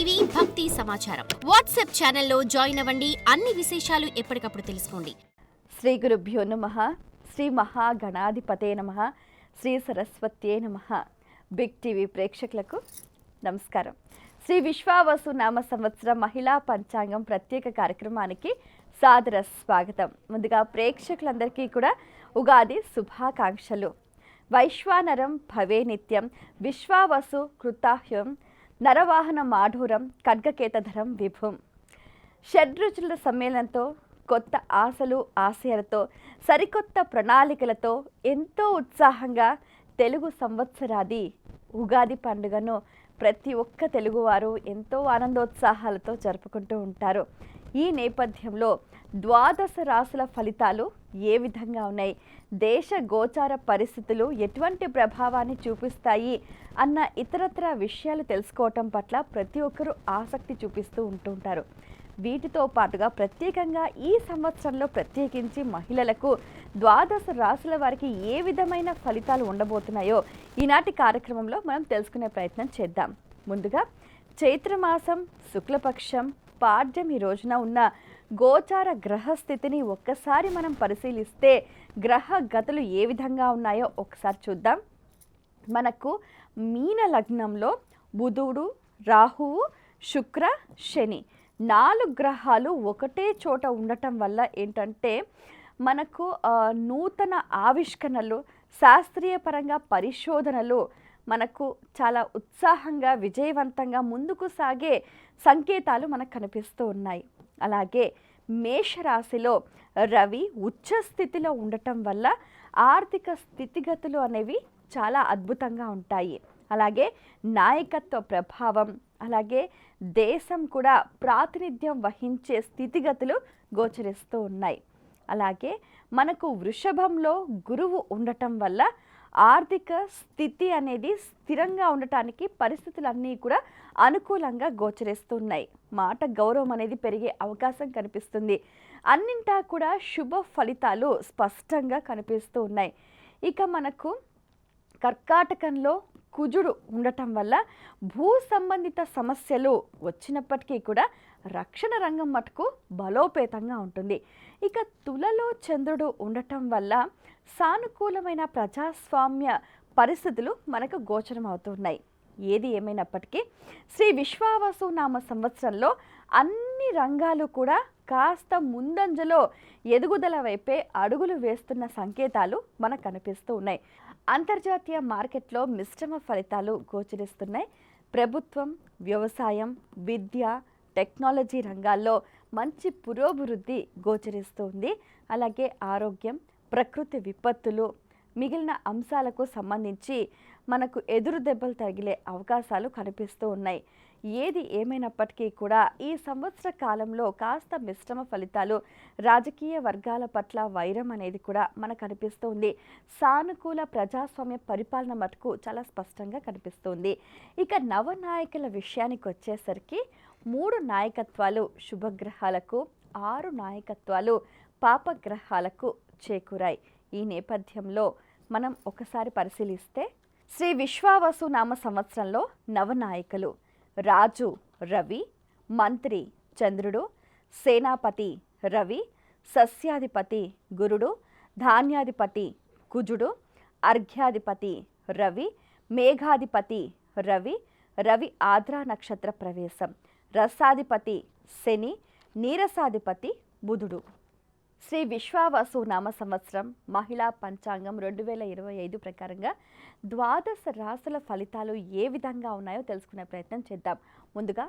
TV భక్తి సమాచారం WhatsApp ఛానల్లో జాయిన్ అవ్వండి. అన్ని విశేషాలు ఎప్పటికప్పుడు తెలుసుకోండి. శ్రీ గురుభ్యో నమః. శ్రీ మహాగణాధిపతే నమః. శ్రీ సరస్వత్యే నమః. బిగ్ టీవీ ప్రేక్షకులకు నమస్కారం. శ్రీ విశ్వావసు నామ సంవత్సరం మహిళా పంచాంగం ప్రత్యేక కార్యక్రమానికి సాదర స్వాగతం. ముందుగా ప్రేక్షకులందరికీ కూడా ఉగాది శుభాకాంక్షలు. వైశ్వానరం భవే నిత్యం విశ్వావసు కృతాహ్యం నరవాహన మాఢూరం ఖడ్గకేతధరం విభుం. షడ్రుచుల సమ్మేళనంతో, కొత్త ఆశలు ఆశయాలతో, సరికొత్త ప్రణాళికలతో ఎంతో ఉత్సాహంగా తెలుగు సంవత్సరాది ఉగాది పండుగను ప్రతి ఒక్క తెలుగువారు ఎంతో ఆనందోత్సాహాలతో జరుపుకుంటూ ఉంటారు. ఈ నేపథ్యంలో ద్వాదశ రాశుల ఫలితాలు ఏ విధంగా ఉన్నాయి, దేశ గోచార పరిస్థితులు ఎటువంటి ప్రభావాన్ని చూపిస్తాయి అన్న ఇతరత్ర విషయాలు తెలుసుకోవటం పట్ల ప్రతి ఒక్కరూ ఆసక్తి చూపిస్తూ ఉంటుంటారు. వీటితో పాటుగా ప్రత్యేకంగా ఈ సంవత్సరంలో ప్రత్యేకించి మహిళలకు ద్వాదశ రాశుల వారికి ఏ విధమైన ఫలితాలు ఉండబోతున్నాయో ఈనాటి కార్యక్రమంలో మనం తెలుసుకునే ప్రయత్నం చేద్దాం. ముందుగా చైత్రమాసం శుక్లపక్షం పాడ్యమి రోజున ఉన్న గోచార గ్రహస్థితిని ఒక్కసారి మనం పరిశీలిస్తే గ్రహ గతులు ఏ విధంగా ఉన్నాయో ఒకసారి చూద్దాం. మనకు మీన లగ్నంలో బుధుడు, రాహువు, శుక్ర, శని 4 గ్రహాలు ఒకటే చోట ఉండటం వల్ల ఏంటంటే మనకు నూతన ఆవిష్కరణలు, శాస్త్రీయ పరంగా పరిశోధనలు మనకు చాలా ఉత్సాహంగా విజయవంతంగా ముందుకు సాగే సంకేతాలు మనకు కనిపిస్తూ ఉన్నాయి. అలాగే మేషరాశిలో రవి ఉచ్చ స్థితిలో ఉండటం వల్ల ఆర్థిక స్థితిగతులు అనేవి చాలా అద్భుతంగా ఉంటాయి. అలాగే నాయకత్వ ప్రభావం, అలాగే దేశం కూడా ప్రాతినిధ్యం వహించే స్థితిగతులు గోచరిస్తూ ఉన్నాయి. అలాగే మనకు వృషభంలో గురువు ఉండటం వల్ల ఆర్థిక స్థితి అనేది స్థిరంగా ఉండటానికి పరిస్థితులన్నీ కూడా అనుకూలంగా గోచరిస్తున్నాయి. మాట గౌరవం అనేది పెరిగే అవకాశం కనిపిస్తుంది. అన్నింటా కూడా శుభ ఫలితాలు స్పష్టంగా కనిపిస్తూ ఉన్నాయి. ఇక మనకు కర్కాటకంలో కుజుడు ఉండటం వల్ల భూ సంబంధిత సమస్యలు వచ్చినప్పటికీ కూడా రక్షణ రంగం మటుకు బలోపేతంగా ఉంటుంది. ఇక తులలో చంద్రుడు ఉండటం వల్ల సానుకూలమైన ప్రజాస్వామ్య పరిస్థితులు మనకు గోచరం అవుతున్నాయి. ఏది ఏమైనప్పటికీ శ్రీ విశ్వావసు నామ సంవత్సరంలో అన్ని రంగాలు కూడా కాస్త ముందంజలో ఎదుగుదల వైపే అడుగులు వేస్తున్న సంకేతాలు మనకు కనిపిస్తూ ఉన్నాయి. అంతర్జాతీయ మార్కెట్లో మిశ్రమ ఫలితాలు గోచరిస్తున్నాయి. ప్రభుత్వం, వ్యవసాయం, విద్య, టెక్నాలజీ రంగాల్లో మంచి పురోభివృద్ధి గోచరిస్తుంది. అలాగే ఆరోగ్యం, ప్రకృతి విపత్తులు, మిగిలిన అంశాలకు సంబంధించి మనకు ఎదురు దెబ్బలు తగిలే అవకాశాలు కనిపిస్తూ ఉన్నాయి. ఏది ఏమైనప్పటికీ కూడా ఈ సంవత్సర కాలంలో కాస్త మిశ్రమ ఫలితాలు, రాజకీయ వర్గాల పట్ల వైరం అనేది కూడా మనకు కనిపిస్తుంది. సానుకూల ప్రజాస్వామ్య పరిపాలన మటుకు చాలా స్పష్టంగా కనిపిస్తుంది. ఇక నవనాయకుల విషయానికి వచ్చేసరికి 3 నాయకత్వాలు శుభగ్రహాలకు, 6 నాయకత్వాలు పాపగ్రహాలకు చేకూరాయి. ఈ నేపథ్యంలో మనం ఒకసారి పరిశీలిస్తే శ్రీ విశ్వావసు నామ సంవత్సరంలో నవనాయకులు రాజు రవి, మంత్రి చంద్రుడు, సేనాపతి రవి, సస్యాధిపతి గురుడు, ధాన్యాధిపతి కుజుడు, అర్ఘ్యాధిపతి రవి, మేఘాధిపతి రవి, రవి ఆద్ర నక్షత్ర ప్రవేశం, రసాధిపతి శని, నీరసాధిపతి బుధుడు. శ్రీ విశ్వావసు నామ సంవత్సరం మహిళా పంచాంగం 2025 ప్రకారంగా ద్వాదశ రాశుల ఫలితాలు ఏ విధంగా ఉన్నాయో తెలుసుకునే ప్రయత్నం చేద్దాం. ముందుగా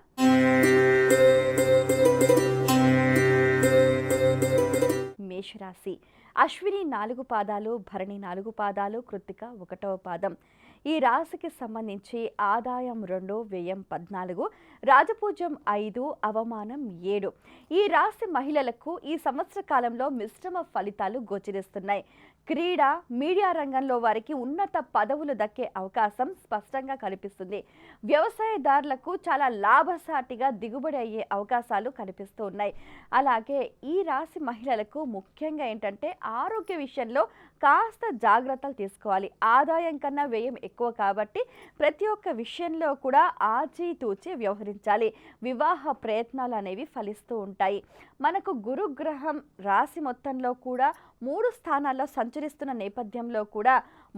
మేషరాశి. అశ్విని 4 పాదాలు, భరణి 4 పాదాలు, కృత్తిక 1వ పాదం. ఈ రాశికి సంబంధించి ఆదాయం 2, వ్యయం 14, రాజపూజ్యం 5, అవమానం 7. ఈ రాశి మహిళలకు ఈ సంవత్సర కాలంలో మిశ్రమ ఫలితాలు గోచరిస్తున్నాయి. క్రీడ, మీడియా రంగంలో వారికి ఉన్నత పదవులు దక్కే అవకాశం స్పష్టంగా కనిపిస్తుంది. వ్యవసాయదారులకు చాలా లాభసాటిగా దిగుబడి అయ్యే అవకాశాలు కనిపిస్తూ ఉన్నాయి. అలాగే ఈ రాశి మహిళలకు ముఖ్యంగా ఏంటంటే ఆరోగ్య విషయంలో కాస్త జాగ్రత్తలు తీసుకోవాలి. ఆదాయం కన్నా వ్యయం ఎక్కువ కాబట్టి ప్రతి ఒక్క విషయంలో కూడా ఆచితూచి వ్యవహరించాలి. వివాహ ప్రయత్నాలు అనేవి ఫలిస్తూ ఉంటాయి. మనకు గురుగ్రహం రాశి మొత్తంలో కూడా 3 స్థానాల్లో సంచరిస్తున్న నేపథ్యంలో కూడా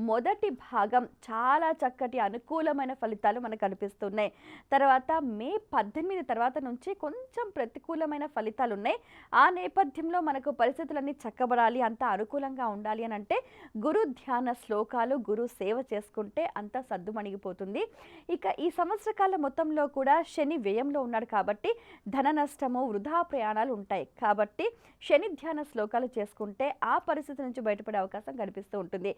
మొదటి భాగం చాలా చక్కటి అనుకూలమైన ఫలితాలు మనకు కనిపిస్తున్నాయి. తర్వాత మే 18 తర్వాత నుంచి కొంచెం ప్రతికూలమైన ఫలితాలు ఉన్నాయి. ఆ నేపథ్యంలో మనకు పరిస్థితులన్నీ చక్కబడాలి, అంత అనుకూలంగా ఉండాలి అని అంటే గురు ధ్యాన శ్లోకాలు, గురు సేవ చేసుకుంటే అంతా సద్దుమణిగిపోతుంది. ఇక ఈ సంవత్సర కాలం మొత్తంలో కూడా శని వ్యయంలో ఉన్నాడు కాబట్టి ధన నష్టము, వృధా ప్రయాణాలు ఉంటాయి. కాబట్టి శని ధ్యాన శ్లోకాలు చేసుకుంటే ఆ పరిస్థితి నుంచి బయటపడే అవకాశం కనిపిస్తూ ఉంటుంది.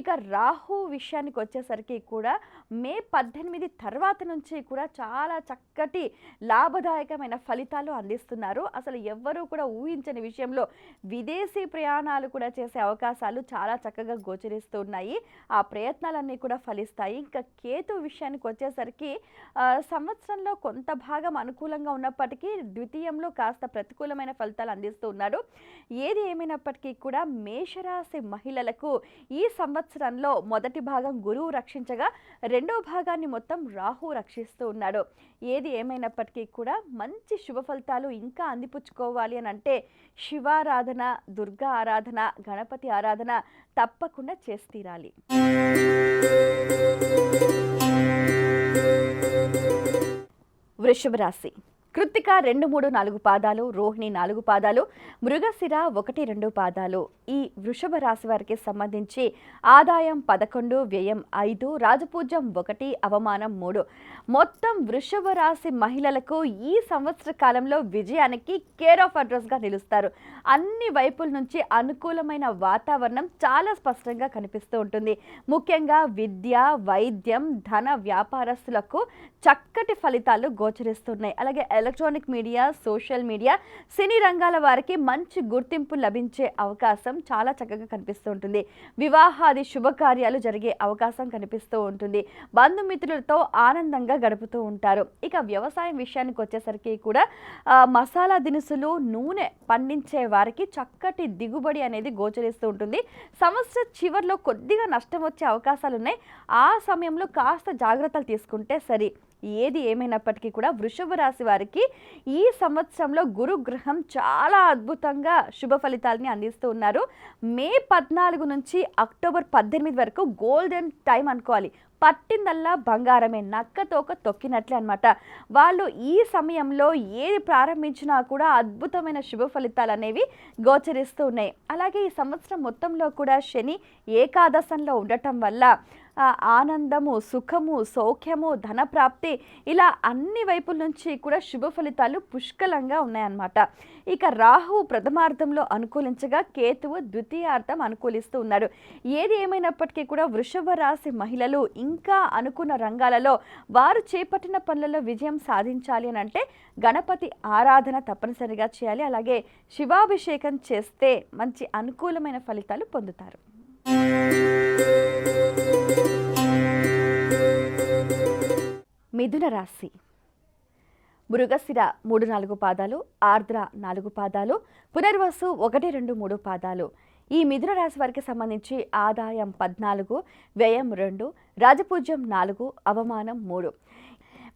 ఇక రాహు విషయానికి వచ్చేసరికి కూడా మే 18 తర్వాత నుంచి కూడా చాలా చక్కటి లాభదాయకమైన ఫలితాలు అందిస్తున్నారు. అసలు ఎవ్వరూ కూడా ఊహించని విషయంలో విదేశీ ప్రయాణాలు కూడా చేసే అవకాశాలు చాలా చక్కగా గోచరిస్తూ ఉన్నాయి. ఆ ప్రయత్నాలన్నీ కూడా ఫలిస్తాయి. ఇంకా కేతు విషయానికి వచ్చేసరికి సంవత్సరంలో కొంత భాగం అనుకూలంగా ఉన్నప్పటికీ ద్వితీయంలో కాస్త ప్రతికూలమైన ఫలితాలు అందిస్తూ ఉన్నాడు. ఏది ఏమైనప్పటికీ కూడా మేషరాశి మహిళలకు ఈ సంవత్సరంలో మొదటి భాగం గురువు రక్షించగా రెండో భాగాన్ని మొత్తం రాహు రక్షిస్తూ ఉన్నాడు. ఏది ఏమైనప్పటికీ కూడా మంచి శుభ ఫలితాలు ఇంకా అందిపుచ్చుకోవాలి అని అంటే శివారాధన, దుర్గా ఆరాధన, గణపతి ఆరాధన తప్పకుండా చేసి తీరాలి. వృషభ రాశి కృత్తిక 2, 3, 4 పాదాలు, రోహిణి 4 పాదాలు, మృగశిర 1, 2 పాదాలు. ఈ వృషభ రాశి వారికి సంబంధించి ఆదాయం 11, వ్యయం 5, రాజపూజ్యం 1, అవమానం 3. మొత్తం వృషభ రాశి మహిళలకు ఈ సంవత్సర కాలంలో విజయానికి కేర్ ఆఫ్ అడ్రస్గా నిలుస్తారు. అన్ని వైపుల నుంచి అనుకూలమైన వాతావరణం చాలా స్పష్టంగా కనిపిస్తూ ఉంటుంది. ముఖ్యంగా విద్య, వైద్యం, ధన వ్యాపారస్తులకు చక్కటి ఫలితాలు గోచరిస్తున్నాయి. అలాగే ఎలక్ట్రానిక్ మీడియా, సోషల్ మీడియా, సినీ రంగాల వారికి మంచి గుర్తింపు లభించే అవకాశం చాలా చక్కగా కనిపిస్తూ ఉంటుంది. వివాహాది శుభకార్యాలు జరిగే అవకాశం కనిపిస్తూ ఉంటుంది. బంధుమిత్రులతో ఆనందంగా గడుపుతూ ఉంటారు. ఇక వ్యవసాయం విషయానికి వచ్చేసరికి కూడా మసాలా దినుసులు, నూనె పండించే వారికి చక్కటి దిగుబడి అనేది గోచరిస్తూ ఉంటుంది. సంవత్సర చివరిలో కొద్దిగా నష్టం వచ్చే అవకాశాలు ఉన్నాయి. ఆ సమయంలో కాస్త జాగ్రత్తలు తీసుకుంటే సరి. ఏది ఏమైనప్పటికీ కూడా వృషభ రాశి వారికి ఈ సంవత్సరంలో గురుగ్రహం చాలా అద్భుతంగా శుభ ఫలితాలని అందిస్తూ ఉన్నారు. మే 14 నుంచి అక్టోబర్ 18 వరకు గోల్డెన్ టైం అనుకోవాలి. పట్టిందల్లా బంగారమే, నక్కతోక తొక్కినట్లే అనమాట. వాళ్ళు ఈ సమయంలో ఏది ప్రారంభించినా కూడా అద్భుతమైన శుభ ఫలితాలు అనేవి గోచరిస్తూ ఉన్నాయి. అలాగే ఈ సంవత్సరం మొత్తంలో కూడా శని ఏకాదశంలో ఉండటం వల్ల ఆనందము, సుఖము, సౌఖ్యము, ధనప్రాప్తి ఇలా అన్ని వైపుల నుంచి కూడా శుభ ఫలితాలు పుష్కలంగా ఉన్నాయన్నమాట. ఇక రాహువు ప్రథమార్థంలో అనుకూలించగా కేతువు ద్వితీయార్థం అనుకూలిస్తూ ఉన్నాడు. ఏది ఏమైనప్పటికీ కూడా వృషభ రాశి మహిళలు ఇంకా అనుకున్న రంగాలలో వారు చేపట్టిన పనులలో విజయం సాధించాలి అని అంటే గణపతి ఆరాధన తప్పనిసరిగా చేయాలి. అలాగే శివాభిషేకం చేస్తే మంచి అనుకూలమైన ఫలితాలు పొందుతారు. మిథున రాశి మృగశిర 3, 4 పాదాలు, ఆర్ద్ర 4 పాదాలు, పునర్వసు 1, 2, 3 పాదాలు. ఈ మిథున రాశి వారికి సంబంధించి ఆదాయం 14, వ్యయం 2, రాజపూజ్యం 4, అవమానం 3.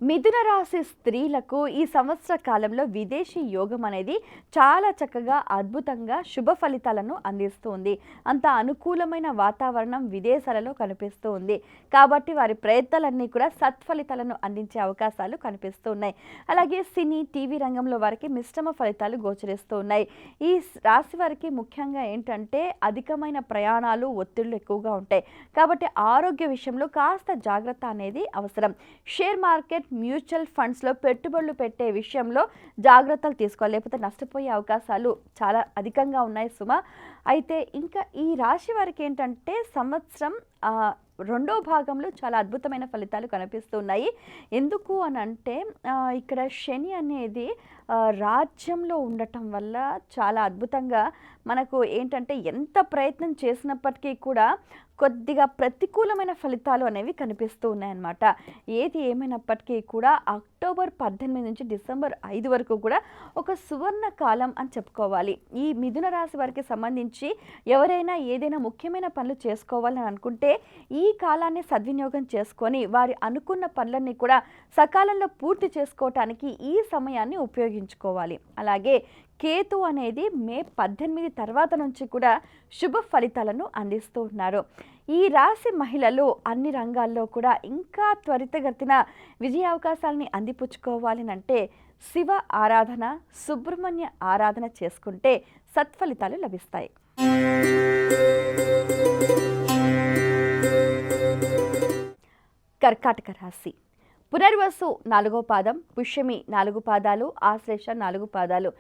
మిథున రాశి స్త్రీలకు ఈ సంవత్సర కాలంలో విదేశీ యోగం అనేది చాలా చక్కగా అద్భుతంగా శుభ ఫలితాలను అందిస్తూ ఉంది. అంత అనుకూలమైన వాతావరణం విదేశాలలో కనిపిస్తూ ఉంది. కాబట్టి వారి ప్రయత్నాలన్నీ కూడా సత్ఫలితాలను అందించే అవకాశాలు కనిపిస్తూ ఉన్నాయి. అలాగే సినీ, టీవీ రంగంలో వారికి మిశ్రమ ఫలితాలు గోచరిస్తూ ఉన్నాయి. ఈ రాశి వారికి ముఖ్యంగా ఏంటంటే అధికమైన ప్రయాణాలు, ఒత్తిళ్లు ఎక్కువగా ఉంటాయి. కాబట్టి ఆరోగ్య విషయంలో కాస్త జాగ్రత్త అనేది అవసరం. షేర్ మార్కెట్, మ్యూచువల్ ఫండ్స్లో పెట్టుబడులు పెట్టే విషయంలో జాగ్రత్తలు తీసుకోవాలి, లేకపోతే నష్టపోయే అవకాశాలు చాలా అధికంగా ఉన్నాయి సుమ. అయితే ఇంకా ఈ రాశి వారికి ఏంటంటే సంవత్సరం రెండో భాగంలో చాలా అద్భుతమైన ఫలితాలు కనిపిస్తున్నాయి. ఎందుకు అని అంటే ఇక్కడ శని అనేది రాజ్యంలో ఉండటం వల్ల చాలా అద్భుతంగా మనకు ఏంటంటే ఎంత ప్రయత్నం చేసినప్పటికీ కూడా కొద్దిగా ప్రతికూలమైన ఫలితాలు అనేవి కనిపిస్తూ ఉన్నాయన్నమాట. ఏది ఏమైనప్పటికీ కూడా అక్టోబర్ 18 నుంచి డిసెంబర్ 5 వరకు కూడా ఒక సువర్ణ కాలం అని చెప్పుకోవాలి. ఈ మిథున రాశి వారికి సంబంధించి ఎవరైనా ఏదైనా ముఖ్యమైన పనులు చేసుకోవాలని అనుకుంటే ఈ కాలాన్ని సద్వినియోగం చేసుకొని వారి అనుకున్న పనులన్నీ కూడా సకాలంలో పూర్తి చేసుకోవటానికి ఈ సమయాన్ని ఉపయోగించుకోవాలి. అలాగే కేతు అనేది మే 18 తర్వాత నుంచి కూడా శుభ ఫలితాలను అందిస్తూ ఉన్నారు. ఈ రాశి మహిళలు అన్ని రంగాల్లో కూడా ఇంకా త్వరితగతిన విజయావకాశాలని అందిపుచ్చుకోవాలి అంటే శివ ఆరాధన, సుబ్రహ్మణ్య ఆరాధన చేసుకుంటే సత్ఫలితాలు లభిస్తాయి. కర్కాటక రాశి పునర్వసు 4వ పాదం, పుష్యమి 4 పాదాలు, ఆశ్లేష 4 పాదాలు.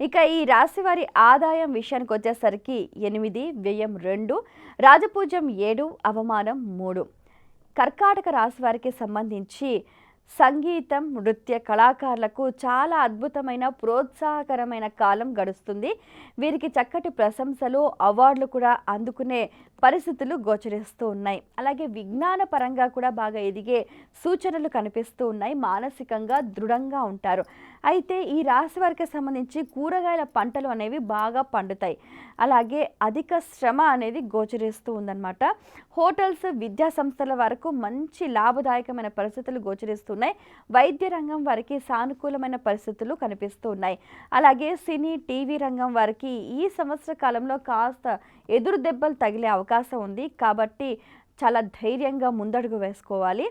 ఇక ఈ రాశి వారి ఆదాయం విషయానికి వచ్చేసరికి 8, వ్యయం 2, రాజపూజ్యం 7, అవమానం 3. కర్కాటక రాశి వారికి సంబంధించి సంగీతం, నృత్య కళాకారులకు చాలా అద్భుతమైన ప్రోత్సాహకరమైన కాలం గడుస్తుంది. వీరికి చక్కటి ప్రశంసలు, అవార్డులు కూడా అందుకునే పరిస్థితులు గోచరిస్తూ ఉన్నాయి. అలాగే విజ్ఞాన పరంగా కూడా బాగా ఎదిగే సూచనలు కనిపిస్తూ ఉన్నాయి. మానసికంగా దృఢంగా ఉంటారు. అయితే ఈ రాశి వారికి సంబంధించి కూరగాయల పంటలు అనేవి బాగా పండుతాయి. అలాగే అధిక శ్రమ అనేది గోచరిస్తూ ఉందన్నమాట. హోటల్స్, విద్యా సంస్థల వరకు మంచి లాభదాయకమైన పరిస్థితులు గోచరిస్తున్నాయి. వైద్య రంగం వారికి సానుకూలమైన పరిస్థితులు కనిపిస్తూ ఉన్నాయి. అలాగే సినీ, టీవీ రంగం వారికి ఈ సంవత్సర కాలంలో కాస్త ఎదురు దెబ్బలు తగిలే అవకాశం ఉంది. కాబట్టి చాలా ధైర్యంగా ముందడుగు వేసుకోవాలి.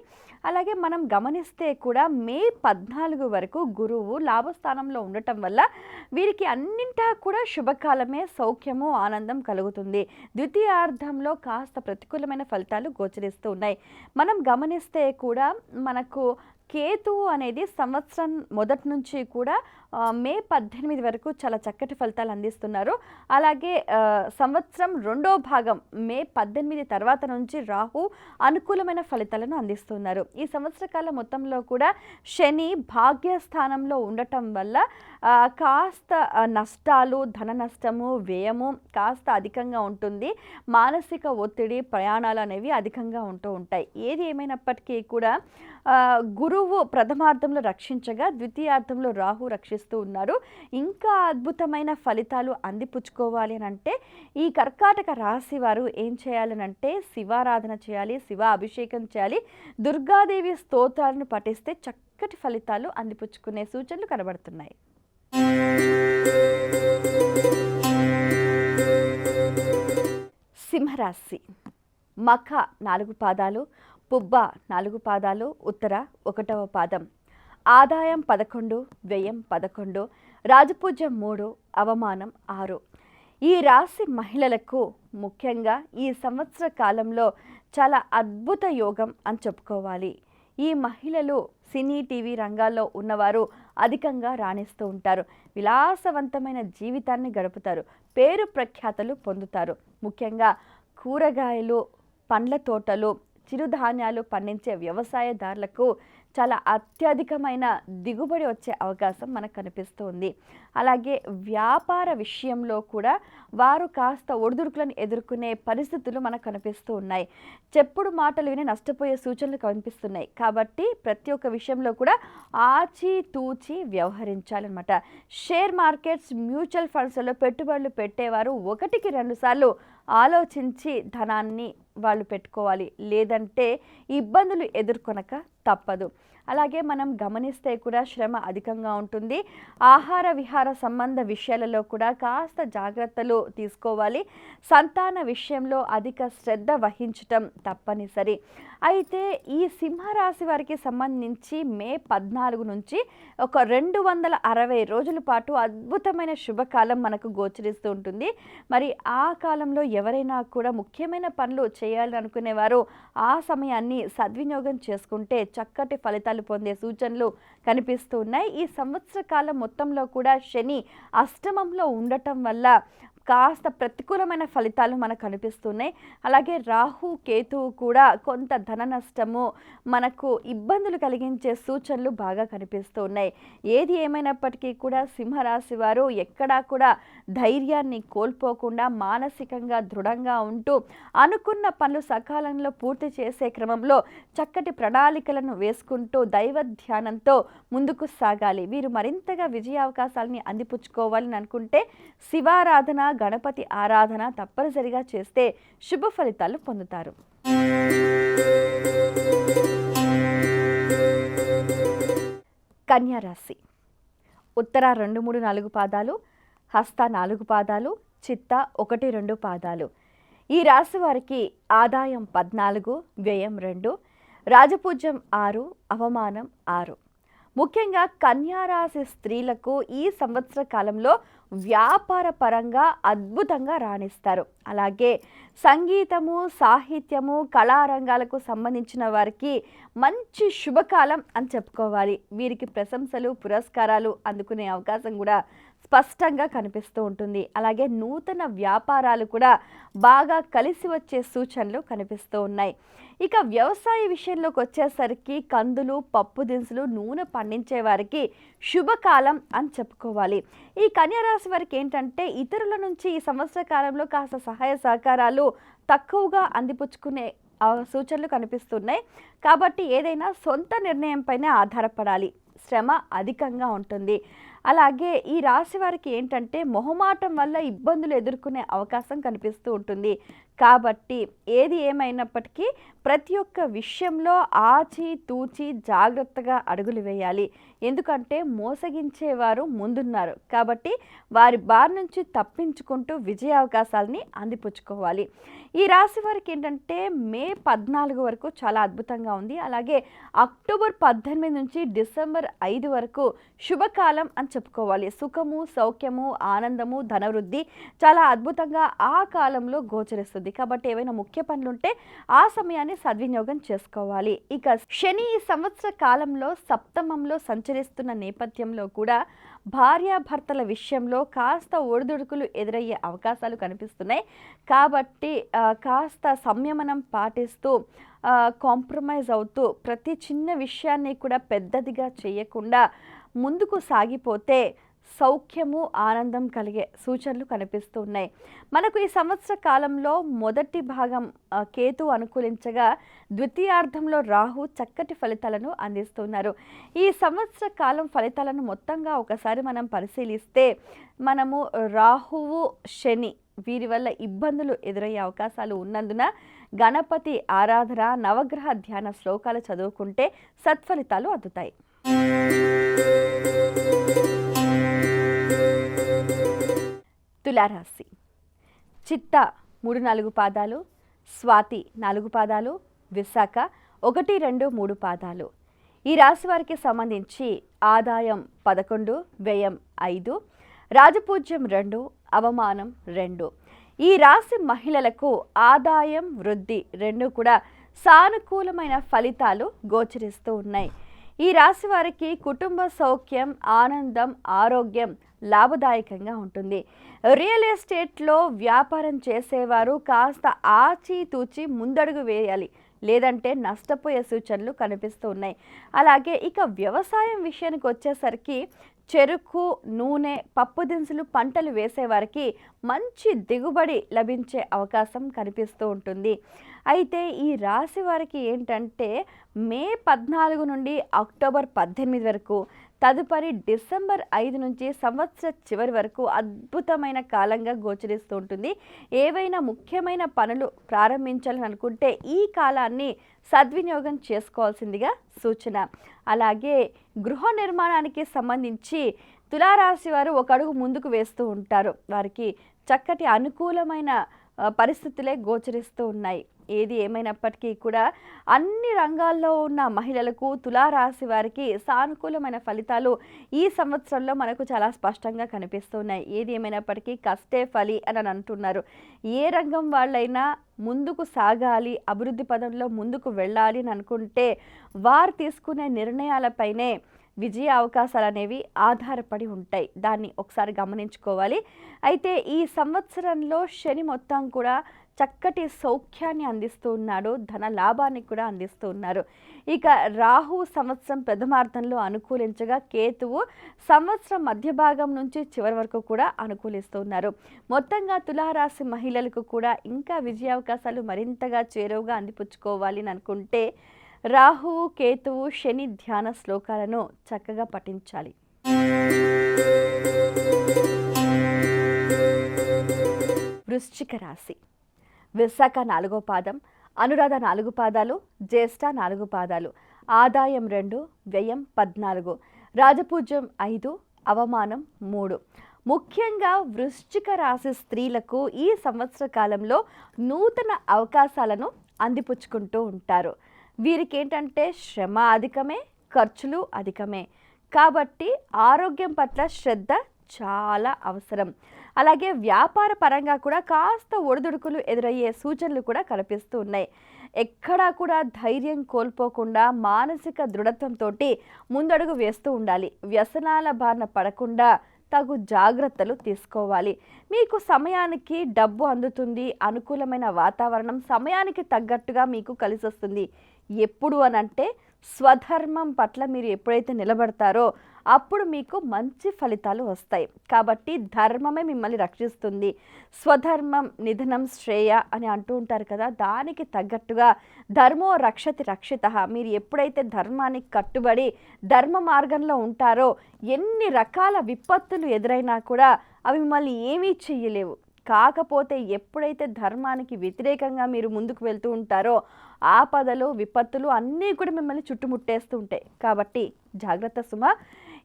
అలాగే మనం గమనిస్తే కూడా మే 14 వరకు గురువు లాభస్థానంలో ఉండటం వల్ల వీరికి అన్నింటా కూడా శుభకాలమే, సౌఖ్యము, ఆనందం కలుగుతుంది. ద్వితీయార్థంలో కాస్త ప్రతికూలమైన ఫలితాలు గోచరిస్తూ ఉన్నాయి. మనం గమనిస్తే కూడా మనకు కేతువు అనేది సంవత్సరం మొదటి నుంచి కూడా మే 18 వరకు చాలా చక్కటి ఫలితాలు అందిస్తున్నారు. అలాగే సంవత్సరం 2వ భాగం మే 18 తర్వాత నుంచి రాహు అనుకూలమైన ఫలితాలను అందిస్తున్నారు. ఈ సంవత్సర కాలం మొత్తంలో కూడా శని భాగ్యస్థానంలో ఉండటం వల్ల కాస్త నష్టాలు, ధన నష్టము, వ్యయము కాస్త అధికంగా ఉంటుంది. మానసిక ఒత్తిడి, ప్రయాణాలు అనేవి అధికంగా ఉంటూ ఉంటాయి. ఏది ఏమైనప్పటికీ కూడా గురువు ప్రథమార్థంలో రక్షించగా ద్వితీయార్థంలో రాహు రక్షిస్తూ ఉన్నారు. ఇంకా అద్భుతమైన ఫలితాలు అందిపుచ్చుకోవాలి అని అంటే ఈ కర్కాటక రాశి వారు ఏం చేయాలనంటే శివారాధన చేయాలి, శివ అభిషేకం చేయాలి, దుర్గాదేవి స్తోత్రాలను పఠిస్తే చక్కటి ఫలితాలు అందిపుచ్చుకునే సూచనలు కనబడుతున్నాయి. సింహరాశి మఖ 4 పాదాలు, పుబ్బ 4 పాదాలు, ఉత్తర 1వ పాదం. ఆదాయం 11, వ్యయం 11, రాజపూజ్యం 3, అవమానం 6. ఈ రాశి మహిళలకు ముఖ్యంగా ఈ సంవత్సర కాలంలో చాలా అద్భుత యోగం అని చెప్పుకోవాలి. ఈ మహిళలు సినీ, టీవీ రంగాల్లో ఉన్నవారు అధికంగా రాణిస్తూ ఉంటారు. విలాసవంతమైన జీవితాన్ని గడుపుతారు. పేరు ప్రఖ్యాతలు పొందుతారు. ముఖ్యంగా కూరగాయలు, పండ్ల తోటలు, చిరుధాన్యాలు పండించే వ్యవసాయదారులకు చాలా అత్యధికమైన దిగుబడి వచ్చే అవకాశం మనకు కనిపిస్తూ ఉంది. అలాగే వ్యాపార విషయంలో కూడా వారు కాస్త ఒడిదుడుకులను ఎదుర్కొనే పరిస్థితులు మనకు కనిపిస్తూ ఉన్నాయి. చెప్పుడు మాటలు విని నష్టపోయే సూచనలు కనిపిస్తున్నాయి. కాబట్టి ప్రతి ఒక్క విషయంలో కూడా ఆచితూచి వ్యవహరించాలన్నమాట. షేర్ మార్కెట్స్, మ్యూచువల్ ఫండ్స్లో పెట్టుబడులు పెట్టేవారు 1కి 2 సార్లు ఆలోచించి ధనాన్ని వాళ్ళు పెట్టుకోవాలి. లేదంటే ఇబ్బందులు ఎదుర్కొనక తప్పదు. అలాగే మనం గమనిస్తే కూడా శ్రమ అధికంగా ఉంటుంది. ఆహార విహార సంబంధ విషయాలలో కూడా కాస్త జాగ్రత్తలు తీసుకోవాలి. సంతాన విషయంలో అధిక శ్రద్ధ వహించటం తప్పనిసరి. అయితే ఈ సింహరాశి వారికి సంబంధించి మే 14 నుంచి ఒక 260 రోజుల పాటు అద్భుతమైన శుభకాలం మనకు గోచరిస్తూ ఉంటుంది. మరి ఆ కాలంలో ఎవరైనా కూడా ముఖ్యమైన పనులు చేయాలని అనుకునేవారు ఆ సమయాన్ని సద్వినియోగం చేసుకుంటే చక్కటి ఫలితాలు పొందే సూచనలు కనిపిస్తూ ఉన్నాయి. ఈ సంవత్సర కాలం మొత్తంలో కూడా శని అష్టమంలో ఉండటం వల్ల కాస్త ప్రతికూలమైన ఫలితాలు మనకు కనిపిస్తున్నాయి. అలాగే రాహు కేతువు కూడా కొంత ధన నష్టము, మనకు ఇబ్బందులు కలిగించే సూచనలు బాగా కనిపిస్తూ ఉన్నాయి. ఏది ఏమైనప్పటికీ కూడా సింహరాశి వారు ఎక్కడా కూడా ధైర్యాన్ని కోల్పోకుండా మానసికంగా దృఢంగా ఉంటూ అనుకున్న పనులు సకాలంలో పూర్తి చేసే క్రమంలో చక్కటి ప్రణాళికలను వేసుకుంటూ దైవ ధ్యానంతో ముందుకు సాగాలి. వీరు మరింతగా విజయావకాశాలని అందిపుచ్చుకోవాలని అనుకుంటే శివారాధన, గణపతి ఆరాధన తప్పనిసరిగా చేస్తే శుభ ఫలితాలు పొందుతారు. కన్యా రాశి. ఉత్తర 2, 3, 4 పాదాలు, హస్త 4 పాదాలు, చిత్త 1, 2 పాదాలు. ఈ రాశి వారికి ఆదాయం 14, వ్యయం 2, రాజపూజ్యం 6, అవమానం 6. ముఖ్యంగా కన్యారాశి స్త్రీలకు ఈ సంవత్సర కాలంలో వ్యాపార పరంగా అద్భుతంగా రాణిస్తారు. అలాగే సంగీతము, సాహిత్యము, కళారంగాలకు సంబంధించిన వారికి మంచి శుభకాలం అని చెప్పుకోవాలి. వీరికి ప్రశంసలు, పురస్కారాలు అందుకునే అవకాశం కూడా స్పష్టంగా కనిపిస్తూ ఉంటుంది. అలాగే నూతన వ్యాపారాలు కూడా బాగా కలిసి వచ్చే సూచనలు కనిపిస్తూ ఉన్నాయి. ఇక వ్యవసాయ విషయంలోకి వచ్చేసరికి కందులు, పప్పు దినుసులు, నూనె పండించే వారికి శుభకాలం అని చెప్పుకోవాలి. ఈ కన్యా రాశి వారికి ఏంటంటే ఇతరుల నుంచి ఈ సంవత్సర కాలంలో కాస్త సహాయ సహకారాలు తక్కువగా అందిపుచ్చుకునే సూచనలు కనిపిస్తున్నాయి. కాబట్టి ఏదైనా సొంత నిర్ణయం పైన ఆధారపడాలి. శ్రమ అధికంగా ఉంటుంది. అలాగే ఈ రాశి వారికి ఏంటంటే మొహమాటం వల్ల ఇబ్బందులు ఎదుర్కొనే అవకాశం కనిపిస్తూ ఉంటుంది. కాబట్టి ఏది ఏమైనప్పటికీ ప్రతి ఒక్క విషయంలో ఆచి తూచి జాగ్రత్తగా అడుగులు వేయాలి. ఎందుకంటే మోసగించేవారు ముందున్నారు. కాబట్టి వారి బారి నుంచి తప్పించుకుంటూ విజయ అవకాశాలని అందిపుచ్చుకోవాలి. ఈ రాశి వారికి ఏంటంటే మే 14 వరకు చాలా అద్భుతంగా ఉంది. అలాగే అక్టోబర్ 18 నుంచి డిసెంబర్ 5 వరకు శుభకాలం అని చెప్పుకోవాలి. సుఖము, సౌఖ్యము, ఆనందము, ధనవృద్ధి చాలా అద్భుతంగా ఆ కాలంలో గోచరిస్తుంది. కాబట్టి ఏవైనా ముఖ్య పనులుంటే ఆ సమయాన్ని సద్వినియోగం చేసుకోవాలి. ఇక శని ఈ సంవత్సర కాలంలో సప్తమంలో సంచరిస్తున్న నేపథ్యంలో కూడా భార్యాభర్తల విషయంలో కాస్త ఒడిదుడుకులు ఎదురయ్యే అవకాశాలు కనిపిస్తున్నాయి. కాబట్టి కాస్త సంయమనం పాటిస్తూ కాంప్రమైజ్ అవుతూ ప్రతి చిన్న విషయాన్ని కూడా పెద్దదిగా చేయకుండా ముందుకు సాగిపోతే సౌఖ్యము, ఆనందం కలిగే సూచనలు కనిపిస్తూ ఉన్నాయి. మనకు ఈ సంవత్సర కాలంలో మొదటి భాగం కేతు అనుకూలించగా ద్వితీయార్థంలో రాహు చక్కటి ఫలితాలను అందిస్తున్నారు. ఈ సంవత్సర కాలం ఫలితాలను మొత్తంగా ఒకసారి మనం పరిశీలిస్తే మనము రాహువు, శని వీరి వల్ల ఇబ్బందులు ఎదురయ్యే అవకాశాలు ఉన్నందున గణపతి ఆరాధన, నవగ్రహ ధ్యాన శ్లోకాలు చదువుకుంటే సత్ఫలితాలు అందుతాయి. తులారాశి. చిత్త 3, 4 పాదాలు, స్వాతి 4 పాదాలు, విశాఖ 1, 2, 3 పాదాలు. ఈ రాశి వారికి సంబంధించి ఆదాయం 11, వ్యయం 5, రాజపూజ్యం 2, అవమానం 2. ఈ రాశి మహిళలకు ఆదాయం, వృద్ధి 2 కూడా సానుకూలమైన ఫలితాలు గోచరిస్తూ ఉన్నాయి. ఈ రాశి వారికి కుటుంబ సౌఖ్యం, ఆనందం, ఆరోగ్యం లాభదాయకంగా ఉంటుంది. రియల్ ఎస్టేట్లో వ్యాపారం చేసేవారు కాస్త ఆచితూచి ముందడుగు వేయాలి, లేదంటే నష్టపోయే సూచనలు కనిపిస్తూ ఉన్నాయి. అలాగే ఇక వ్యవసాయం విషయానికి వచ్చేసరికి చెరుకు, నూనె, పప్పు దినుసులు పంటలు వేసేవారికి మంచి దిగుబడి లభించే అవకాశం కనిపిస్తూ ఉంటుంది. అయితే ఈ రాశి వారికి ఏంటంటే మే 14 నుండి అక్టోబర్ 18 వరకు, తదుపరి డిసెంబర్ 5 నుంచి సంవత్సర చివరి వరకు అద్భుతమైన కాలంగా గోచరిస్తూ ఉంటుంది. ఏవైనా ముఖ్యమైన పనులు ప్రారంభించాలని అనుకుంటే ఈ కాలాన్ని సద్వినియోగం చేసుకోవాల్సిందిగా సూచన. అలాగే గృహ నిర్మాణానికి సంబంధించి తులారాశి వారు ఒక అడుగు ముందుకు వేస్తూ ఉంటారు. వారికి చక్కటి అనుకూలమైన పరిస్థితులే గోచరిస్తూ ఉన్నాయి. ఏది ఏమైనప్పటికీ కూడా అన్ని రంగాల్లో ఉన్న మహిళలకు, తులారాశి వారికి సానుకూలమైన ఫలితాలు ఈ సంవత్సరంలో మనకు చాలా స్పష్టంగా కనిపిస్తున్నాయి. ఏది ఏమైనప్పటికీ కష్టే ఫలి అని అంటున్నారు. ఏ రంగం వాళ్ళైనా ముందుకు సాగాలి, అభివృద్ధి పదంలో ముందుకు వెళ్ళాలి అని అనుకుంటే వారు తీసుకునే నిర్ణయాలపైనే విజయ అవకాశాలు అనేవి ఆధారపడి ఉంటాయి. దాన్ని ఒకసారి గమనించుకోవాలి. అయితే ఈ సంవత్సరంలో శని మొత్తం కూడా చక్కటి సౌఖ్యాన్ని అందిస్తూ ఉన్నాడు, ధన లాభాన్ని కూడా అందిస్తూ ఉన్నారు. ఇక రాహు సంవత్సరం ప్రథమార్థంలో అనుకూలించగా కేతువు సంవత్సరం మధ్య భాగం నుంచి చివరి వరకు కూడా అనుకూలిస్తూ ఉన్నారు. మొత్తంగా తులారాశి మహిళలకు కూడా ఇంకా విజయావకాశాలు మరింతగా చేరువుగా అందిపుచ్చుకోవాలి అని అనుకుంటే రాహువు, కేతువు, శని ధ్యాన శ్లోకాలను చక్కగా పఠించాలి. వృశ్చిక రాశి. విశాఖ 4వ పాదం, అనురాధ 4 పాదాలు, జ్యేష్ఠ 4 పాదాలు, ఆదాయం 2, వ్యయం 14, రాజపూజ్యం 5, అవమానం 3. ముఖ్యంగా వృశ్చిక రాశి స్త్రీలకు ఈ సంవత్సర కాలంలో నూతన అవకాశాలను అందిపుచ్చుకుంటూ ఉంటారు. వీరికి ఏంటంటే శ్రమ అధికమే, ఖర్చులు అధికమే. కాబట్టి ఆరోగ్యం పట్ల శ్రద్ధ చాలా అవసరం. అలాగే వ్యాపార పరంగా కూడా కాస్త ఒడిదుడుకులు ఎదురయ్యే సూచనలు కూడా కనిపిస్తూ ఉన్నాయి. ఎక్కడా కూడా ధైర్యం కోల్పోకుండా మానసిక దృఢత్వంతో ముందడుగు వేస్తూ ఉండాలి. వ్యసనాల బారిన పడకుండా తగు జాగ్రత్తలు తీసుకోవాలి. మీకు సమయానికి డబ్బు అందుతుంది, అనుకూలమైన వాతావరణం సమయానికి తగ్గట్టుగా మీకు కలిసి వస్తుంది. ఎప్పుడు అనంటే స్వధర్మం పట్ల మీరు ఎప్పుడైతే నిలబడతారో అప్పుడు మీకు మంచి ఫలితాలు వస్తాయి. కాబట్టి ధర్మమే మిమ్మల్ని రక్షిస్తుంది. స్వధర్మం నిధనం శ్రేయ అని అంటూ ఉంటారు కదా, దానికి తగ్గట్టుగా ధర్మో రక్షతి రక్షితః. మీరు ఎప్పుడైతే ధర్మానికి కట్టుబడి ధర్మ మార్గంలో ఉంటారో ఎన్ని రకాల విపత్తులు ఎదురైనా కూడా అవి మిమ్మల్ని ఏమీ చెయ్యలేవు. కాకపోతే ఎప్పుడైతే ధర్మానికి వ్యతిరేకంగా మీరు ముందుకు వెళ్తూ ఉంటారో ఆపదలు, విపత్తులు అన్నీ కూడా మిమ్మల్ని చుట్టుముట్టేస్తూ ఉంటాయి. కాబట్టి జాగ్రత్త సుమ.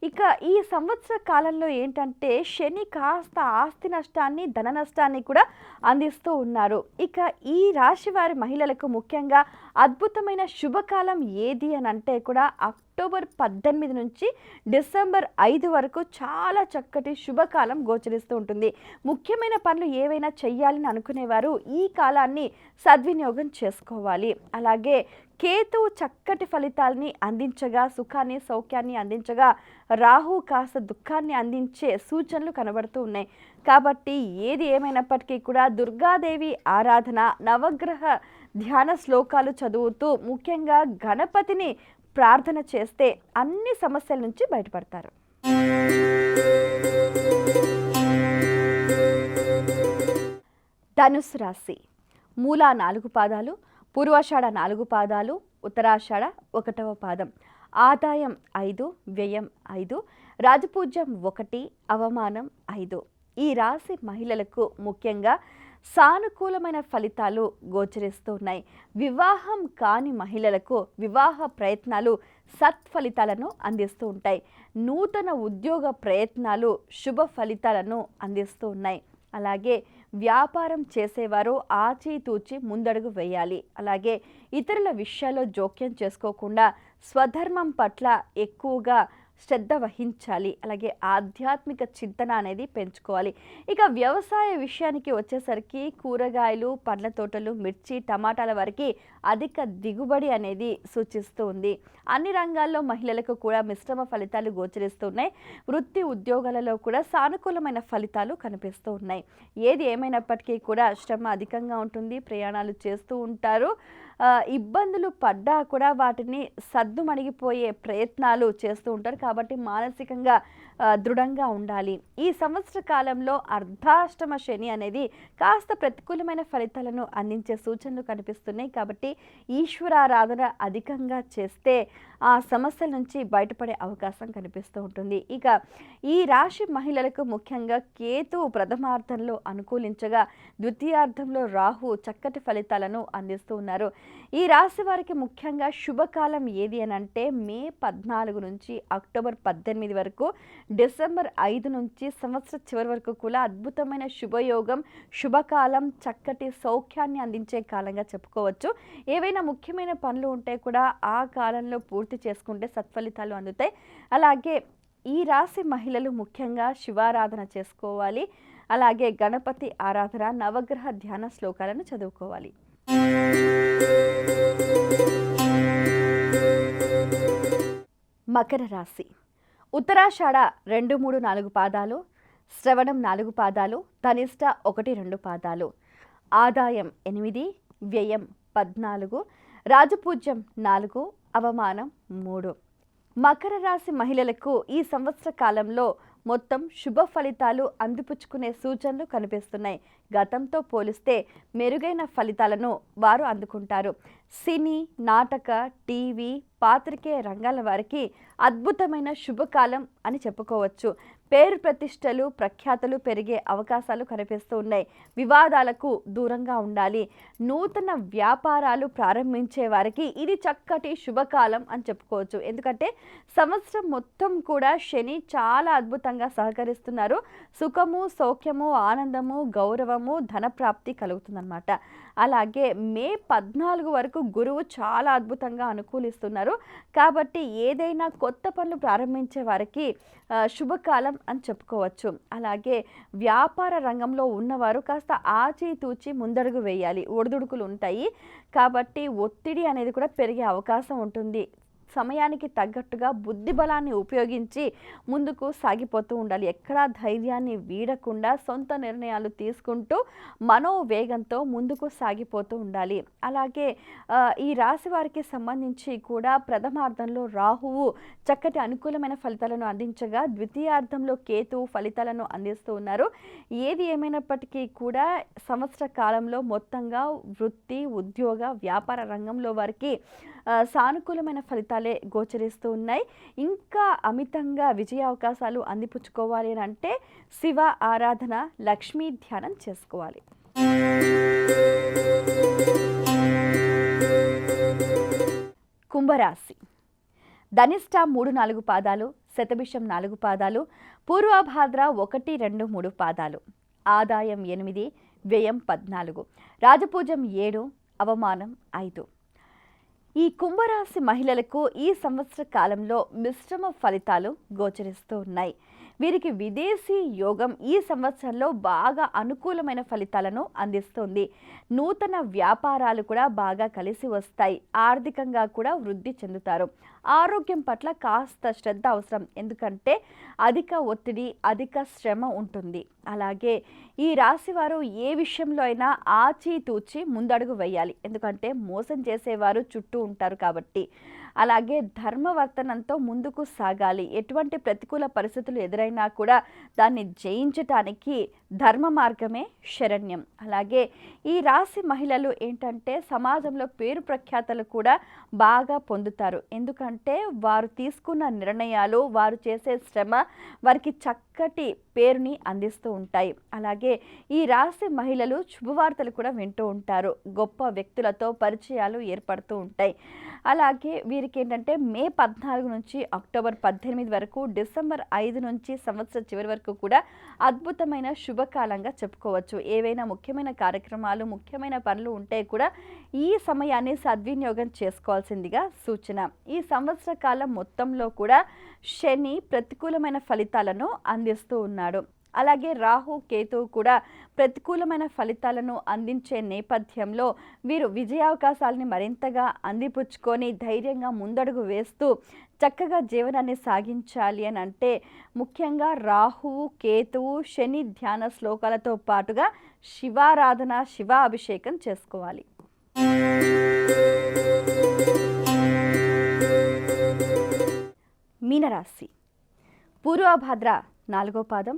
ఇక ఈ సంవత్సర కాలంలో ఏంటంటే శని కాస్త ఆస్తి నష్టాన్ని, ధన నష్టాన్ని కూడా అందిస్తూ ఉన్నారు. ఇక ఈ రాశి వారి మహిళలకు ముఖ్యంగా అద్భుతమైన శుభకాలం ఏది అని అంటే కూడా అక్టోబర్ 18 నుంచి డిసెంబర్ 5 వరకు చాలా చక్కటి శుభకాలం గోచరిస్తూ ఉంటుంది. ముఖ్యమైన పనులు ఏవైనా చెయ్యాలని అనుకునేవారు ఈ కాలాన్ని సద్వినియోగం చేసుకోవాలి. అలాగే కేతువు చక్కటి ఫలితాలని అందించగా, సుఖాన్ని, సౌఖ్యాన్ని అందించగా, రాహు కాస్త దుఃఖాన్ని అందించే సూచనలు కనబడుతూ ఉన్నాయి. కాబట్టి ఏది ఏమైనప్పటికీ కూడా దుర్గాదేవి ఆరాధన, నవగ్రహ ధ్యాన శ్లోకాలు చదువుతూ ముఖ్యంగా గణపతిని ప్రార్థన చేస్తే అన్ని సమస్యల నుంచి బయటపడతారు. ధనుసు రాశి. మూలా 4 పాదాలు, పూర్వాషాఢ 4 పాదాలు, ఉత్తరాషాఢ 1వ పాదం, ఆదాయం 5, వ్యయం 5, రాజపూజ్యం 1, అవమానం 5. ఈ రాశి మహిళలకు ముఖ్యంగా సానుకూలమైన ఫలితాలు గోచరిస్తూ ఉన్నాయి. వివాహం కాని మహిళలకు వివాహ ప్రయత్నాలు సత్ఫలితాలను అందిస్తూ ఉంటాయి. నూతన ఉద్యోగ ప్రయత్నాలు శుభ ఫలితాలను అందిస్తూ ఉన్నాయి. అలాగే వ్యాపారం చేసేవారు ఆచితూచి ముందడుగు వేయాలి. అలాగే ఇతరుల విషయాల్లో జోక్యం చేసుకోకుండా స్వధర్మం పట్ల ఎక్కువగా శ్రద్ధ వహించాలి. అలాగే ఆధ్యాత్మిక చింతన అనేది పెంచుకోవాలి. ఇక వ్యవసాయ విషయానికి వచ్చేసరికి కూరగాయలు, పండ్ల తోటలు, మిర్చి, టమాటాల వరకు అధిక దిగుబడి అనేది సూచిస్తూ ఉంది. అన్ని రంగాల్లో మహిళలకు కూడా మిశ్రమ ఫలితాలు గోచరిస్తున్నాయి. వృత్తి ఉద్యోగాలలో కూడా సానుకూలమైన ఫలితాలు కనిపిస్తూ ఉన్నాయి. ఏది ఏమైనప్పటికీ కూడా శ్రమ అధికంగా ఉంటుంది. ప్రయాణాలు చేస్తూ ఉంటారు. ఇబ్బందులు పడ్డా కూడా వాటిని సద్దుమణిగిపోయే ప్రయత్నాలు చేస్తూ ఉంటారు. కాబట్టి మానసికంగా దృఢంగా ఉండాలి. ఈ సంవత్సర కాలంలో అర్ధాష్టమ శని అనేది కాస్త ప్రతికూలమైన ఫలితాలను అందించే సూచనలు కనిపిస్తున్నాయి. కాబట్టి ఈశ్వరారాధన అధికంగా చేస్తే ఆ సమస్యల నుంచి బయటపడే అవకాశం కనిపిస్తూ ఉంటుంది. ఇక ఈ రాశి మహిళలకు ముఖ్యంగా కేతువు ప్రథమార్థంలో అనుకూలించగా, ద్వితీయార్థంలో రాహు చక్కటి ఫలితాలను అందిస్తూ ఉన్నారు. ఈ రాశి వారికి ముఖ్యంగా శుభకాలం ఏది అని అంటే మే 14 నుంచి అక్టోబర్ 18 వరకు, డిసెంబర్ 5 నుంచి సంవత్సర చివరి వరకు కూడా అద్భుతమైన శుభయోగం, శుభకాలం, చక్కటి సౌఖ్యాన్ని అందించే కాలంగా చెప్పుకోవచ్చు. ఏవైనా ముఖ్యమైన పనులు ఉంటే కూడా ఆ కాలంలో పూర్తి చేసుకుంటే సత్ఫలితాలు అందుతాయి. అలాగే ఈ రాశి మహిళలు ముఖ్యంగా శివారాధన చేసుకోవాలి. అలాగే గణపతి ఆరాధన, నవగ్రహ ధ్యాన శ్లోకాలను చదువుకోవాలి. మకర రాశి. ఉత్తరాషాఢ 2, 3, 4 పాదాలు, శ్రవణం 4 పాదాలు, ధనిష్ట 1, 2 పాదాలు. ఆదాయం 8, వ్యయం 14, రాజపూజ్యం 4, అవమానం 3. మకర రాశి మహిళలకు ఈ సంవత్సర కాలంలో మొత్తం శుభ ఫలితాలు అందిపుచ్చుకునే సూచనలు కనిపిస్తున్నాయి. గతంతో పోలిస్తే మెరుగైన ఫలితాలను వారు అందుకుంటారు. సినీ, నాటక, టీవీ, పాత్రికేయ రంగాల వారికి అద్భుతమైన శుభకాలం అని చెప్పుకోవచ్చు. పేరు ప్రతిష్టలు, ప్రఖ్యాతలు పెరిగే అవకాశాలు కనిపిస్తూ ఉన్నాయి. వివాదాలకు దూరంగా ఉండాలి. నూతన వ్యాపారాలు ప్రారంభించే వారికి ఇది చక్కటి శుభకాలం అని చెప్పుకోవచ్చు. ఎందుకంటే సంవత్సరం మొత్తం కూడా శని చాలా అద్భుతంగా సహకరిస్తున్నారు. సుఖము, సౌఖ్యము, ఆనందము, గౌరవము, ధనప్రాప్తి కలుగుతుందన్నమాట. అలాగే మే 14 వరకు గురువు చాలా అద్భుతంగా అనుకూలిస్తున్నారు. కాబట్టి ఏదైనా కొత్త పనులు ప్రారంభించే వారికి శుభకాలం అని చెప్పుకోవచ్చు. అలాగే వ్యాపార రంగంలో ఉన్నవారు కాస్త ఆచితూచి ముందడుగు వేయాలి. ఒడిదుడుకులు ఉంటాయి కాబట్టి ఒత్తిడి అనేది కూడా పెరిగే అవకాశం ఉంటుంది. సమయానికి తగ్గట్టుగా బుద్ధి బలాన్ని ఉపయోగించి ముందుకు సాగిపోతూ ఉండాలి. ఎక్కడా ధైర్యాన్ని వీడకుండా సొంత నిర్ణయాలు తీసుకుంటూ మనోవేగంతో ముందుకు సాగిపోతూ ఉండాలి. అలాగే ఈ రాశి వారికి సంబంధించి కూడా ప్రథమార్థంలో రాహువు చక్కటి అనుకూలమైన ఫలితాలను అందించగా ద్వితీయార్థంలో కేతువు ఫలితాలను అందిస్తూ ఉన్నారు. ఏది ఏమైనప్పటికీ కూడా సంవత్సర కాలంలో మొత్తంగా వృత్తి, ఉద్యోగ, వ్యాపార రంగంలో వారికి సానుకూలమైన ఫలితాలే గోచరిస్తూ ఉన్నాయి. ఇంకా అమితంగా విజయ అవకాశాలు అందిపుచ్చుకోవాలి అని అంటే శివ ఆరాధన, లక్ష్మీ ధ్యానం చేసుకోవాలి. కుంభరాశి ధనిష్ట 3, 4 పాదాలు, శతభిషం 4 పాదాలు, పూర్వభాద్ర 1, 2, 3 పాదాలు. ఆదాయం 8, వ్యయం 14, రాజపూజం 7, అవమానం 5. ఈ కుంభరాశి మహిళలకు ఈ సంవత్సర కాలంలో మిశ్రమ ఫలితాలు గోచరిస్తూ ఉన్నాయి. వీరికి విదేశీ యోగం ఈ సంవత్సరంలో బాగా అనుకూలమైన ఫలితాలను అందిస్తుంది. నూతన వ్యాపారాలు కూడా బాగా కలిసి వస్తాయి. ఆర్థికంగా కూడా వృద్ధి చెందుతారు. ఆరోగ్యం పట్ల కాస్త శ్రద్ధ అవసరం. ఎందుకంటే అధిక ఒత్తిడి, అధిక శ్రమ ఉంటుంది. అలాగే ఈ రాశివారు ఏ విషయంలో అయినా ఆచితూచి ముందడుగు వేయాలి. ఎందుకంటే మోసం చేసేవారు చుట్టూ ఉంటారు కాబట్టి. అలాగే ధర్మవర్తనంతో ముందుకు సాగాలి. ఎటువంటి ప్రతికూల పరిస్థితులు ఎదురైనా కూడా దాన్ని జయించటానికి ధర్మ మార్గమే శరణ్యం. అలాగే ఈ రాశి మహిళలు ఏంటంటే సమాజంలో పేరు ప్రఖ్యాతలు కూడా బాగా పొందుతారు. ఎందుకంటే వారు తీసుకున్న నిర్ణయాలు, వారు చేసే శ్రమ వారికి చక్కటి పేరుని అందిస్తూ ఉంటాయి. అలాగే ఈ రాశి మహిళలు శుభవార్తలు కూడా వింటూ ఉంటారు. గొప్ప వ్యక్తులతో పరిచయాలు ఏర్పడుతూ ఉంటాయి. అలాగే వీరికి ఏంటంటే మే 14 నుంచి అక్టోబర్ 18 వరకు, డిసెంబర్ 5 నుంచి సంవత్సర చివరి వరకు కూడా అద్భుతమైన శుభకాలంగా చెప్పుకోవచ్చు. ఏవైనా ముఖ్యమైన కార్యక్రమాలు, ముఖ్యమైన పనులు ఉంటే కూడా ఈ సమయాన్ని సద్వినియోగం చేసుకోవాల్సిందిగా సూచన. ఈ సంవత్సర కాలం మొత్తంలో కూడా శని ప్రతికూలమైన ఫలితాలను అందిస్తూ ఉన్నాడు. అలాగే రాహు, కేతువు కూడా ప్రతికూలమైన ఫలితాలను అందించే నేపథ్యంలో వీరు విజయావకాశాలని మరింతగా అందిపుచ్చుకొని ధైర్యంగా ముందడుగు వేస్తూ చక్కగా జీవనాన్ని సాగించాలి అని అంటే ముఖ్యంగా రాహువు, కేతువు, శని ధ్యాన శ్లోకాలతో పాటుగా శివారాధన, శివ అభిషేకం చేసుకోవాలి. మీనరాశి పూర్వభాద్ర 4వ పాదం,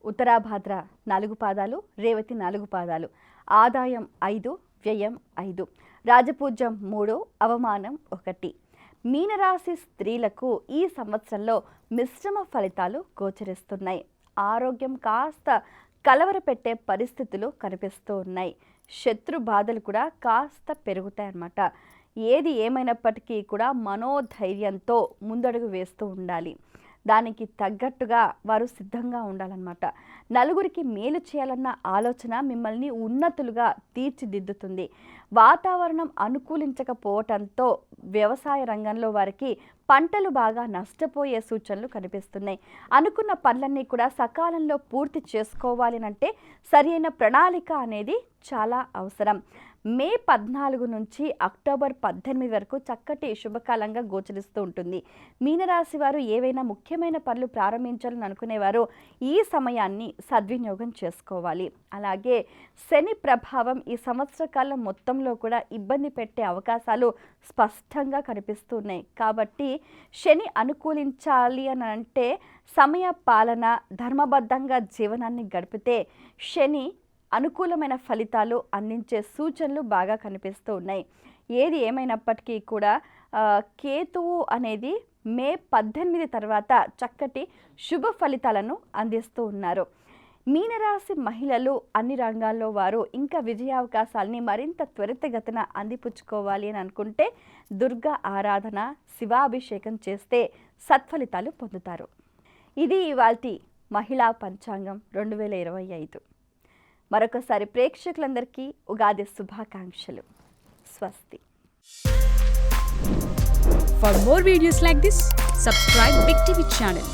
ఉత్తరాభాద్ర 4 పాదాలు, రేవతి 4 పాదాలు. ఆదాయం 5, వ్యయం 5, రాజపూజ్యం 3, అవమానం 1. మీనరాశి స్త్రీలకు ఈ సంవత్సరంలో మిశ్రమ ఫలితాలు గోచరిస్తున్నాయి. ఆరోగ్యం కాస్త కలవరపెట్టే పరిస్థితులు కనిపిస్తూ ఉన్నాయి. శత్రు బాధలు కూడా కాస్త పెరుగుతాయన్నమాట. ఏది ఏమైనప్పటికీ కూడా మనోధైర్యంతో ముందడుగు వేస్తూ ఉండాలి. దానికి తగ్గట్టుగా వారు సిద్ధంగా ఉండాలన్నమాట. నలుగురికి మేలు చేయాలన్న ఆలోచన మిమ్మల్ని ఉన్నతులుగా తీర్చిదిద్దుతుంది. వాతావరణం అనుకూలించకపోవటంతో వ్యవసాయ రంగంలో వారికి పంటలు బాగా నష్టపోయే సూచనలు కనిపిస్తున్నాయి. అనుకున్న పనులన్నీ కూడా సకాలంలో పూర్తి చేసుకోవాలి అంటే సరైన ప్రణాళిక అనేది చాలా అవసరం. మే 14 నుంచి అక్టోబర్ 18 వరకు చక్కటి శుభకాలంగా గోచరిస్తూ ఉంటుంది. మీనరాశి వారు ఏవైనా ముఖ్యమైన పనులు ప్రారంభించాలని అనుకునేవారు ఈ సమయాన్ని సద్వినియోగం చేసుకోవాలి. అలాగే శని ప్రభావం ఈ సంవత్సర కాలం మొత్తంలో కూడా ఇబ్బంది పెట్టే అవకాశాలు స్పష్టంగా కనిపిస్తున్నాయి. కాబట్టి శని అనుకూలించాలి అని అంటే సమయ పాలన, ధర్మబద్ధంగా జీవనాన్ని గడిపితే శని అనుకూలమైన ఫలితాలు అందించే సూచనలు బాగా కనిపిస్తూ ఉన్నాయి. ఏది ఏమైనప్పటికీ కూడా కేతువు అనేది మే 18 తర్వాత చక్కటి శుభ ఫలితాలను అందిస్తూ ఉన్నారు. మీనరాశి మహిళలు అన్ని రంగాల్లో వారు ఇంకా విజయావకాశాలని మరింత త్వరితగతిన అందిపుచ్చుకోవాలి అని అనుకుంటే దుర్గా ఆరాధన, శివాభిషేకం చేస్తే సత్ఫలితాలు పొందుతారు. ఇది ఇవాల్టి మహిళా పంచాంగం 2025. మరొకసారి ప్రేక్షకులందరికీ ఉగాది శుభాకాంక్షలు. స్వస్తి. For more videos like this, subscribe Big TV channel.